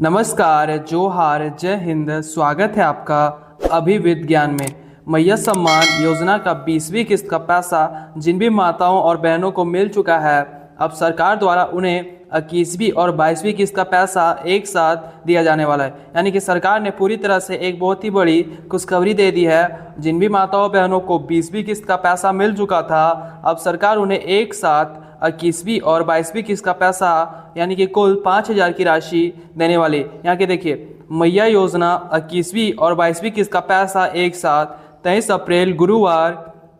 नमस्कार, जोहार, जय हिंद। स्वागत है आपका अभिविज्ञान में। मैया सम्मान योजना का 20वीं किस्त का पैसा जिन भी माताओं और बहनों को मिल चुका है, अब सरकार द्वारा उन्हें 21वीं और 22वीं किस्त का पैसा एक साथ दिया जाने वाला है। यानी कि सरकार ने पूरी तरह से एक बहुत ही बड़ी खुशखबरी दे दी है। जिन भी माताओं बहनों को 20वीं किस्त का पैसा मिल चुका था, अब सरकार उन्हें एक साथ 21वीं और 22वीं किस्त का पैसा यानी कि कुल 5,000 की राशि देने वाली। यहाँ के देखिए, मैया योजना 21वीं और 22वीं किस्त का पैसा एक साथ 23 अप्रैल गुरुवार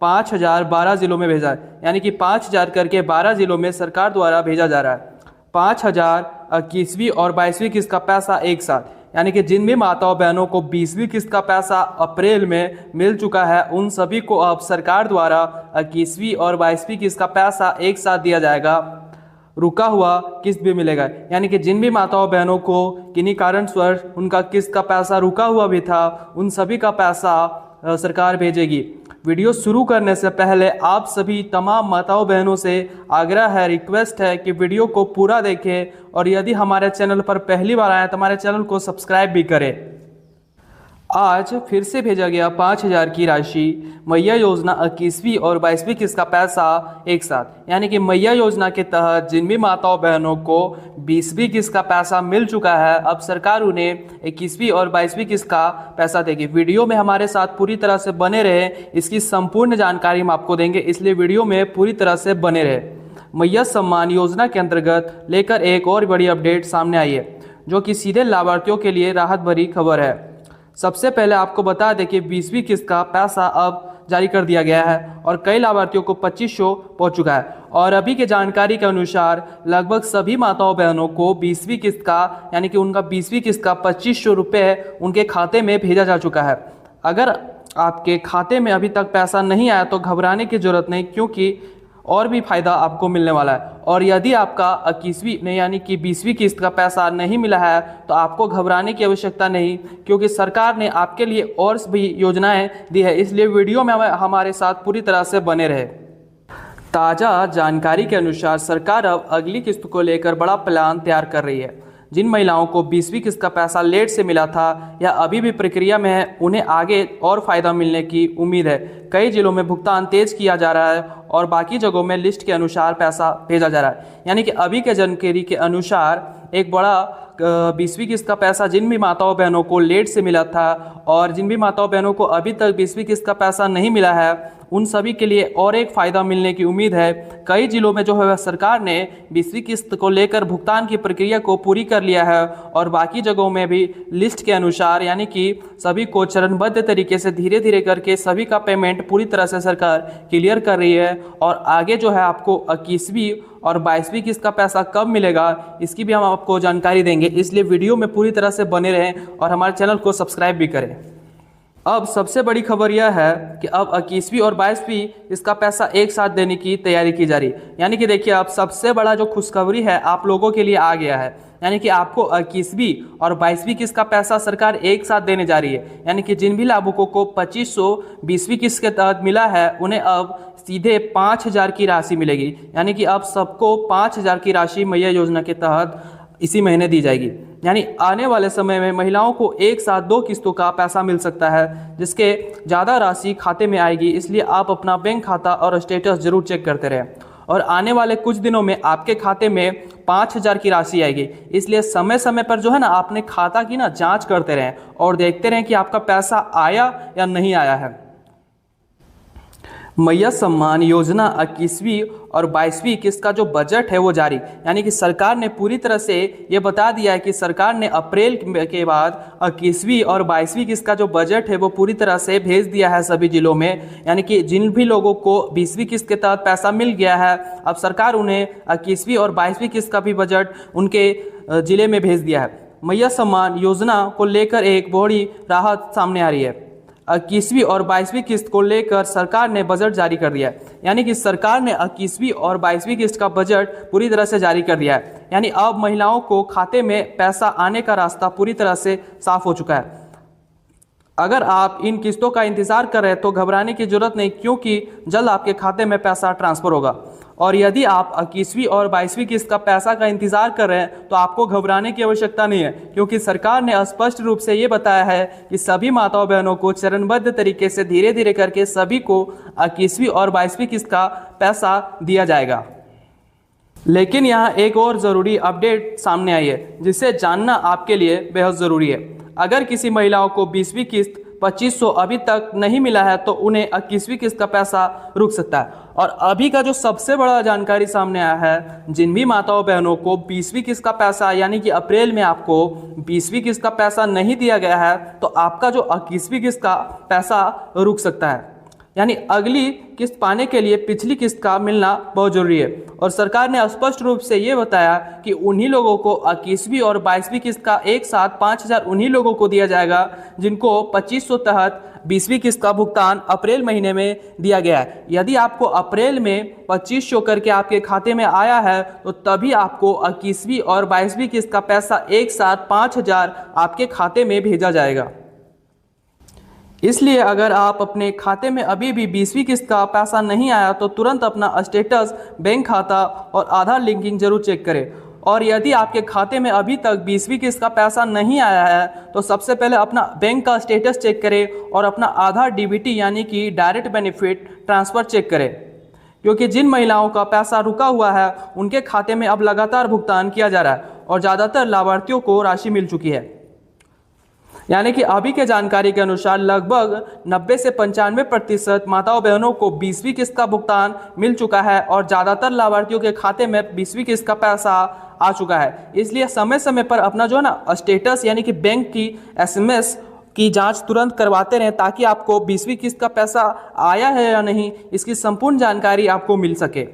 5,000 12 जिलों में भेजा है। यानी कि 5,000 करके 12 जिलों में सरकार द्वारा भेजा जा रहा है। 5,000 21वीं और 22वीं किस्त का पैसा एक साथ, यानी कि जिन भी माताओं बहनों को 20वीं किस्त का पैसा अप्रैल में मिल चुका है, उन सभी को अब सरकार द्वारा 21वीं और 22वीं किस्त का पैसा एक साथ दिया जाएगा। रुका हुआ किस्त भी मिलेगा। यानी कि जिन भी माताओं बहनों को किन्हीं कारणवश उनका किस्त का पैसा रुका हुआ भी था, उन सभी का पैसा सरकार भेजेगी। वीडियो शुरू करने से पहले आप सभी तमाम माताओं बहनों से आग्रह है, रिक्वेस्ट है कि वीडियो को पूरा देखें और यदि हमारे चैनल पर पहली बार आए तो हमारे चैनल को सब्सक्राइब भी करें। आज फिर से भेजा गया 5,000 की राशि। मैया योजना 21वीं और 22वीं किस्त का पैसा एक साथ, यानी कि मैया योजना के तहत जिन भी माताओं बहनों को 20वीं किस्त का पैसा मिल चुका है, अब सरकार उन्हें 21वीं और 22वीं किस्त का पैसा देगी। वीडियो में हमारे साथ पूरी तरह से बने रहे, इसकी संपूर्ण जानकारी हम आपको देंगे, इसलिए वीडियो में पूरी तरह से बने रहे। मैया सम्मान योजना के अंतर्गत लेकर एक और बड़ी अपडेट सामने आई है, जो कि सीधे लाभार्थियों के लिए राहत भरी खबर है। सबसे पहले आपको बता दें कि 20वीं किस्त का पैसा अब जारी कर दिया गया है और कई लाभार्थियों को 2500 पहुंच चुका है। और अभी के जानकारी के अनुसार लगभग सभी माताओं बहनों को 20वीं किस्त का, यानी कि उनका 20वीं किस्त का 2500 रुपये उनके खाते में भेजा जा चुका है। अगर आपके खाते में अभी तक पैसा नहीं आया तो घबराने की जरूरत नहीं, क्योंकि और भी फायदा आपको मिलने वाला है। और यदि आपका 21वीं नहीं यानी कि 20वीं किस्त का पैसा नहीं मिला है तो आपको घबराने की आवश्यकता नहीं, क्योंकि सरकार ने आपके लिए और भी योजनाएं दी है। इसलिए वीडियो में हमारे साथ पूरी तरह से बने रहे। ताज़ा जानकारी के अनुसार सरकार अब अगली किस्त को लेकर बड़ा प्लान तैयार कर रही है। जिन महिलाओं को 20वीं किस्त का पैसा लेट से मिला था या अभी भी प्रक्रिया में है, उन्हें आगे और फ़ायदा मिलने की उम्मीद है। कई जिलों में भुगतान तेज किया जा रहा है और बाकी जगहों में लिस्ट के अनुसार पैसा भेजा जा रहा है। यानी कि अभी के जानकारी के अनुसार एक बड़ा 20वीं किस्त का पैसा जिन भी माताओं बहनों को लेट से मिला था और जिन भी माताओं बहनों को अभी तक 20वीं किस्त का पैसा नहीं मिला है, उन सभी के लिए और एक फ़ायदा मिलने की उम्मीद है। कई जिलों में जो है सरकार ने 20वीं किस्त को लेकर भुगतान की प्रक्रिया को पूरी कर लिया है और बाकी जगहों में भी लिस्ट के अनुसार, यानी कि सभी को चरणबद्ध तरीके से धीरे धीरे करके सभी का पेमेंट पूरी तरह से सरकार क्लियर कर रही है। और आगे जो है आपको 21वीं और 22वीं किस्त का पैसा कब मिलेगा, इसकी भी हम आपको जानकारी देंगे। इसलिए वीडियो में पूरी तरह से बने रहें और हमारे चैनल को सब्सक्राइब भी करें। अब सबसे बड़ी खबर यह है कि अब 21वीं और 22वीं इसका पैसा एक साथ देने की तैयारी की जा रही है। यानी कि देखिए, अब सबसे बड़ा जो खुशखबरी है आप लोगों के लिए आ गया है। यानी कि आपको 21वीं और 22वीं किस्त का पैसा सरकार एक साथ देने जा रही है। यानी कि जिन भी लाभुकों को 2500 20वीं किस्त के तहत मिला है, उन्हें अब सीधे 5,000 की राशि मिलेगी। यानी कि अब सबको 5,000 की राशि मैया योजना के तहत इसी महीने दी जाएगी। यानी आने वाले समय में महिलाओं को एक साथ 2 किस्तों का पैसा मिल सकता है, जिसके ज़्यादा राशि खाते में आएगी। इसलिए आप अपना बैंक खाता और स्टेटस जरूर चेक करते रहें। और आने वाले कुछ दिनों में आपके खाते में 5,000 की राशि आएगी। इसलिए समय समय पर जो है ना, आपने खाता की ना जांच करते रहें और देखते रहें कि आपका पैसा आया या नहीं आया है। मैया सम्मान योजना 21वीं और 22वीं किस्त का जो बजट है वो जारी, यानी कि सरकार ने पूरी तरह से ये बता दिया है कि सरकार ने अप्रैल के बाद 21वीं और 22वीं किस्त का जो बजट है वो पूरी तरह से भेज दिया है सभी जिलों में। यानी कि जिन भी लोगों को 20वीं किस्त के तहत पैसा मिल गया है, अब सरकार उन्हें 21वीं और 22वीं किस्त का भी बजट उनके जिले में भेज दिया है। मैया सम्मान योजना को लेकर एक बड़ी राहत सामने आ रही है। 21वीं और 22वीं किस्त को लेकर सरकार ने बजट जारी कर दिया है। यानी कि सरकार ने 21वीं और 22वीं किस्त का बजट पूरी तरह से जारी कर दिया है। यानी अब महिलाओं को खाते में पैसा आने का रास्ता पूरी तरह से साफ हो चुका है। अगर आप इन किस्तों का इंतजार कर रहे हैं तो घबराने की जरूरत नहीं, क्योंकि जल्द आपके खाते में पैसा ट्रांसफर होगा। और यदि आप 21वीं और 22वीं किस्त का पैसा का इंतजार कर रहे हैं तो आपको घबराने की आवश्यकता नहीं है, क्योंकि सरकार ने स्पष्ट रूप से ये बताया है कि सभी माताओं बहनों को चरणबद्ध तरीके से धीरे धीरे करके सभी को 21वीं और 22वीं किस्त का पैसा दिया जाएगा। लेकिन यहाँ एक और ज़रूरी अपडेट सामने आई है जिसे जानना आपके लिए बेहद ज़रूरी है। अगर किसी महिलाओं को 20वीं किस्त 2500 अभी तक नहीं मिला है तो उन्हें 21वीं किस्त का पैसा रुक सकता है। और अभी का जो सबसे बड़ा जानकारी सामने आया है, जिन भी माताओं बहनों को 20वीं किस्त का पैसा यानी कि अप्रैल में आपको 20वीं किस्त का पैसा नहीं दिया गया है तो आपका जो 21वीं किस्त का पैसा रुक सकता है। यानी अगली किस्त पाने के लिए पिछली किस्त का मिलना बहुत जरूरी है। और सरकार ने स्पष्ट रूप से ये बताया कि उन्हीं लोगों को 21वीं और 22वीं किस्त का एक साथ 5000 उन्हीं लोगों को दिया जाएगा जिनको 2500 तहत 20वीं किस्त का भुगतान अप्रैल महीने में दिया गया है। यदि आपको अप्रैल में 2500 करके आपके खाते में आया है तो तभी आपको 21वीं और 22वीं किस्त का पैसा एक साथ 5000 आपके खाते में भेजा जाएगा। इसलिए अगर आप अपने खाते में अभी भी 20वीं किस्त का पैसा नहीं आया तो तुरंत अपना स्टेटस, बैंक खाता और आधार लिंकिंग जरूर चेक करें। और यदि आपके खाते में अभी तक 20वीं किस्त का पैसा नहीं आया है तो सबसे पहले अपना बैंक का स्टेटस चेक करें और अपना आधार डीबीटी यानी कि डायरेक्ट बेनिफिट ट्रांसफ़र चेक करें, क्योंकि जिन महिलाओं का पैसा रुका हुआ है उनके खाते में अब लगातार भुगतान किया जा रहा है और ज़्यादातर लाभार्थियों को राशि मिल चुकी है। यानी कि अभी के जानकारी के अनुसार लगभग 90 से 95% माताओं बहनों को 20वीं किस्त का भुगतान मिल चुका है और ज़्यादातर लाभार्थियों के खाते में 20वीं किस्त का पैसा आ चुका है। इसलिए समय समय पर अपना जो है ना स्टेटस यानी कि बैंक की SMS की जांच तुरंत करवाते रहें ताकि आपको 20वीं किस्त का पैसा आया है या नहीं इसकी संपूर्ण जानकारी आपको मिल सके।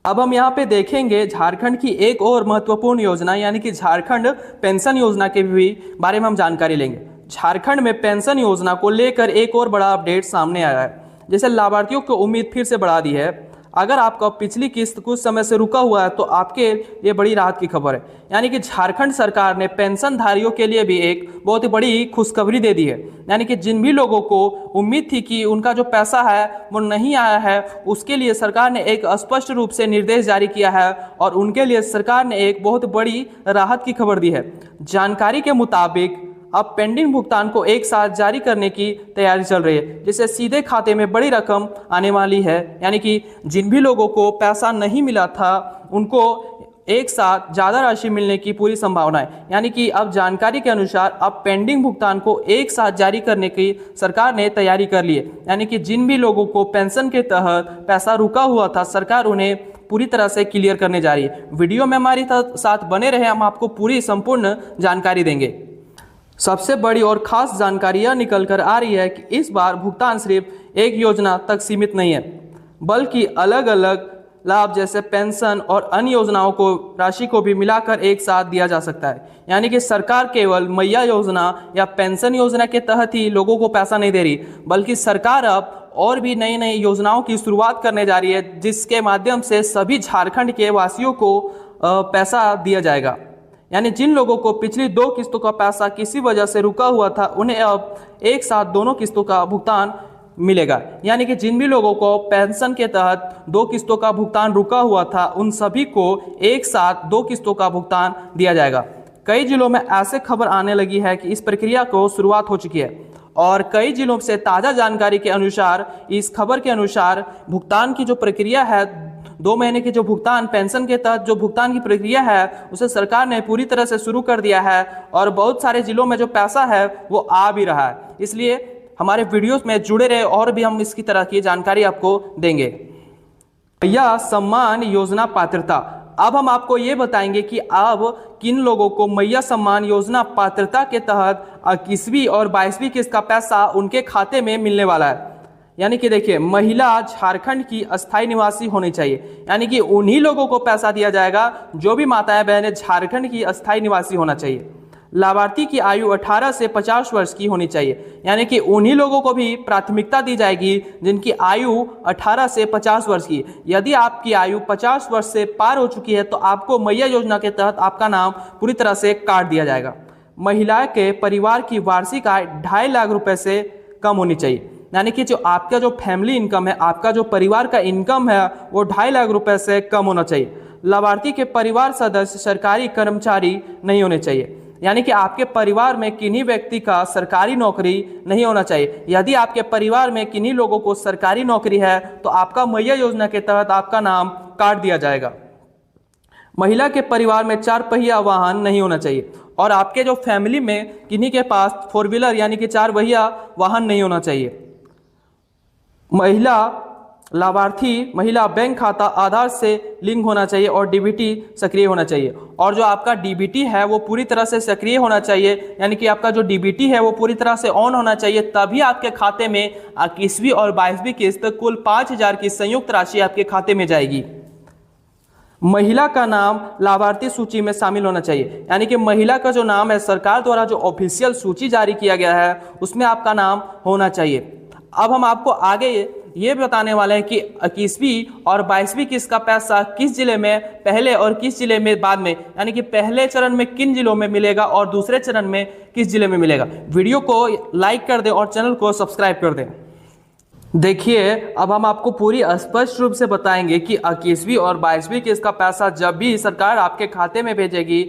अब हम यहाँ पे देखेंगे झारखंड की एक और महत्वपूर्ण योजना यानी कि झारखंड पेंशन योजना के भी बारे में हम जानकारी लेंगे। झारखंड में पेंशन योजना को लेकर एक और बड़ा अपडेट सामने आया है, जैसे लाभार्थियों को उम्मीद फिर से बढ़ा दी है। अगर आपका पिछली किस्त कुछ समय से रुका हुआ है तो आपके लिए बड़ी राहत की खबर है, यानी कि झारखंड सरकार ने पेंशनधारियों के लिए भी एक बहुत ही बड़ी खुशखबरी दे दी है। यानी कि जिन भी लोगों को उम्मीद थी कि उनका जो पैसा है वो नहीं आया है उसके लिए सरकार ने एक स्पष्ट रूप से निर्देश जारी किया है और उनके लिए सरकार ने एक बहुत बड़ी राहत की खबर दी है। जानकारी के मुताबिक अब पेंडिंग भुगतान को एक साथ जारी करने की तैयारी चल रही है, जिससे सीधे खाते में बड़ी रकम आने वाली है। यानी कि जिन भी लोगों को पैसा नहीं मिला था उनको एक साथ ज़्यादा राशि मिलने की पूरी संभावना है। यानी कि अब जानकारी के अनुसार अब पेंडिंग भुगतान को एक साथ जारी करने की सरकार ने तैयारी कर ली है। यानी कि जिन भी लोगों को पेंशन के तहत पैसा रुका हुआ था सरकार उन्हें पूरी तरह से क्लियर करने जा रही है। वीडियो में हमारे साथ बने रहे, हम आपको पूरी संपूर्ण जानकारी देंगे। सबसे बड़ी और खास जानकारी यह निकल कर आ रही है कि इस बार भुगतान सिर्फ एक योजना तक सीमित नहीं है, बल्कि अलग अलग लाभ जैसे पेंशन और अन्य योजनाओं को राशि को भी मिलाकर एक साथ दिया जा सकता है। यानी कि सरकार केवल मैया योजना या पेंशन योजना के तहत ही लोगों को पैसा नहीं दे रही, बल्कि सरकार अब और भी नई नई योजनाओं की शुरुआत करने जा रही है जिसके माध्यम से सभी झारखंड के वासियों को पैसा दिया जाएगा। यानी जिन लोगों को पिछली 2 किस्तों का पैसा किसी वजह से रुका हुआ था उन्हें अब एक साथ दोनों किस्तों का भुगतान मिलेगा। यानी कि जिन भी लोगों को पेंशन के तहत 2 किस्तों का भुगतान रुका हुआ था उन सभी को एक साथ 2 किस्तों का भुगतान दिया जाएगा। कई जिलों में ऐसे खबर आने लगी है कि इस प्रक्रिया को शुरुआत हो चुकी है और कई जिलों से ताज़ा जानकारी के अनुसार इस खबर के अनुसार भुगतान की जो प्रक्रिया है 2 महीने के जो भुगतान पेंशन के तहत जो भुगतान की प्रक्रिया है उसे सरकार ने पूरी तरह से शुरू कर दिया है और बहुत सारे जिलों में जो पैसा है वो आ भी रहा है। इसलिए हमारे वीडियोस में जुड़े रहे और भी हम इसकी तरह की जानकारी आपको देंगे। मैया सम्मान योजना पात्रता। अब हम आपको ये बताएंगे कि अब किन लोगों को मैया सम्मान योजना पात्रता के तहत 21वीं और 22वीं किस्त का पैसा उनके खाते में मिलने वाला है। यानी कि देखिए, महिला झारखंड की अस्थायी निवासी होनी चाहिए, यानी कि उन्हीं लोगों को पैसा दिया जाएगा जो भी माताएं बहनें झारखंड की अस्थायी निवासी होना चाहिए। लाभार्थी की आयु 18 से 50 वर्ष की होनी चाहिए, यानी कि उन्हीं लोगों को भी प्राथमिकता दी जाएगी जिनकी आयु 18 से 50 वर्ष की। यदि आपकी आयु 50 वर्ष से पार हो चुकी है तो आपको मैया योजना के तहत आपका नाम पूरी तरह से काट दिया जाएगा। महिला के परिवार की वार्षिक आय 2.5 लाख रुपए से कम होनी चाहिए। यानी कि जो आपका जो फैमिली इनकम है, आपका जो परिवार का इनकम है वो 2.5 लाख रुपए से कम होना चाहिए। लाभार्थी के परिवार सदस्य सरकारी कर्मचारी नहीं होने चाहिए, यानी कि आपके परिवार में किन्हीं व्यक्ति का सरकारी नौकरी नहीं होना चाहिए। यदि आपके परिवार में किन्हीं लोगों को सरकारी नौकरी है तो आपका मैया योजना के तहत आपका नाम काट दिया जाएगा। महिला के परिवार में 4 पहिया वाहन नहीं होना चाहिए और आपके जो फैमिली में किन्हीं के पास 4 व्हीलर यानी कि 4 पहिया वाहन नहीं होना चाहिए। महिला लाभार्थी महिला बैंक खाता आधार से लिंक होना चाहिए और डीबीटी सक्रिय होना चाहिए। और जो आपका डीबीटी है वो पूरी तरह से सक्रिय होना चाहिए, यानी कि आपका जो डीबीटी है वो पूरी तरह से ऑन होना चाहिए, तभी आपके खाते में 21वीं और 22वीं किस्त कुल 5,000 की संयुक्त राशि आपके खाते में जाएगी। महिला का नाम लाभार्थी सूची में शामिल होना चाहिए, यानी कि महिला का जो नाम है सरकार द्वारा जो ऑफिशियल सूची जारी किया गया है उसमें आपका नाम होना चाहिए। अब हम आपको आगे ये बताने वाले हैं कि 21वीं और 22वीं किस्त का पैसा किस जिले में पहले और किस जिले में बाद में, यानी कि पहले चरण में किन जिलों में मिलेगा और दूसरे चरण में किस जिले में मिलेगा। वीडियो को लाइक कर दें और चैनल को सब्सक्राइब कर दें। देखिए, अब हम आपको पूरी स्पष्ट रूप से बताएंगे कि 21वीं और 22वीं किस्त का पैसा जब भी सरकार आपके खाते में भेजेगी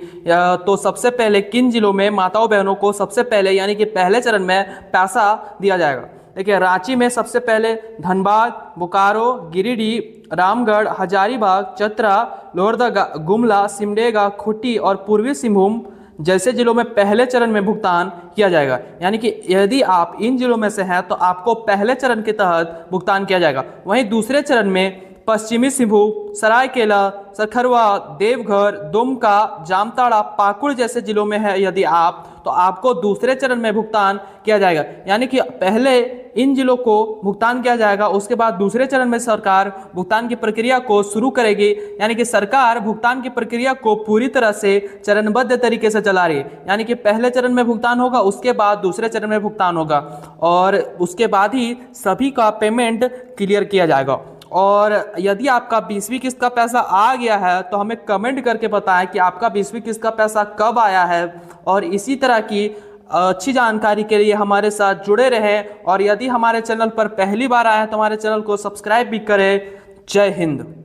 तो सबसे पहले किन जिलों में माताओं बहनों को सबसे पहले यानी कि पहले चरण में पैसा दिया जाएगा। देखिए, रांची में सबसे पहले धनबाद, बोकारो, गिरिडीह, रामगढ़, हजारीबाग, चतरा, लोहरदगा, गुमला, सिमडेगा, खूंटी और पूर्वी सिंहभूम जैसे जिलों में पहले चरण में भुगतान किया जाएगा। यानी कि यदि आप इन जिलों में से हैं तो आपको पहले चरण के तहत भुगतान किया जाएगा। वहीं दूसरे चरण में पश्चिमी सिंहभूम, सरायकेला, सखरवा, देवघर, दुमका, जामताड़ा, पाकुड़ जैसे जिलों में है यदि आप, तो आपको दूसरे चरण में भुगतान किया जाएगा। यानी कि पहले इन जिलों को भुगतान किया जाएगा, उसके बाद दूसरे चरण में सरकार भुगतान की प्रक्रिया को शुरू करेगी। यानी कि सरकार भुगतान की प्रक्रिया को पूरी तरह से चरणबद्ध तरीके से चला रही है, यानी कि पहले चरण में भुगतान होगा, उसके बाद दूसरे चरण में भुगतान होगा और उसके बाद ही सभी का पेमेंट क्लियर किया जाएगा। और यदि आपका 20वीं किस्त का पैसा आ गया है तो हमें कमेंट करके बताएं कि आपका 20वीं किस्त का पैसा कब आया है। और इसी तरह की अच्छी जानकारी के लिए हमारे साथ जुड़े रहें और यदि हमारे चैनल पर पहली बार आए हैं तो हमारे चैनल को सब्सक्राइब भी करें। जय हिंद।